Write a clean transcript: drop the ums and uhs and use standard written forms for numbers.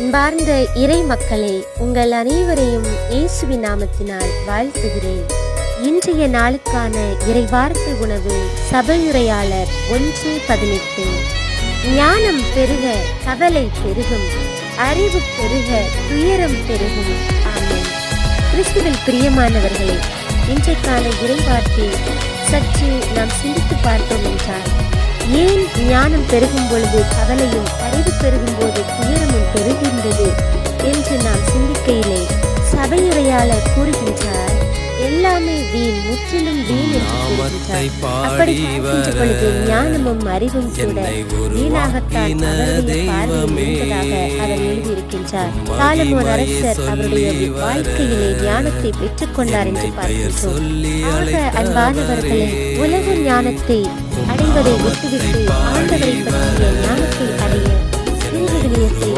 அன்பார்ந்த இறை மக்களே, உங்கள் அனைவரையும் இயேசுவின் நாமத்தினால் வாழ்த்துகிறேன். இன்றைய நாளுக்கான இறைவார்த்தை உணவு சபையுரையாளர் 1:18. ஞானம் பெருக கவலை பெருகும், அறிவு பெருக துயரம் பெருகும். ஆமென். கிறிஸ்துவில் பிரியமானவர்களே, இன்றைக்கான இறைவார்த்தை சற்று நாம் சிந்தித்து பார்த்தோம் என்றால், ஏன் ஞானம் பெருகும் பொழுது கவலையும் அறிவு பெருகும் போது துயரமும் பெருகின்றது என்று நாம் சிந்திக்கையிலே சபையுரையாளர் கூறுகின்றார், எல்லாமே வீண், முற்றிலும் வீண் என்று கூறுகின்றார். அப்படி பார்க்கின்ற பொழுது ஞானமும் அறிவும் கூட வீணாகத்தான் அவருடைய பார்வையில் இருப்பதாக அவர் எழுதியிருக்கின்றார். சாலமோன் அரசர் அவருடைய வாழ்க்கையிலே ஞானத்தை பெற்றுக்கொண்டார் என்று பார்க்கின்றோம். ஆக அன்பானவர்களே, உலக ஞானத்தை அடைவதை விட்டுவிட்டு ஆண்டவரை பற்றிய ஞானத்தை அடைய சிறுவிவிலியத்தை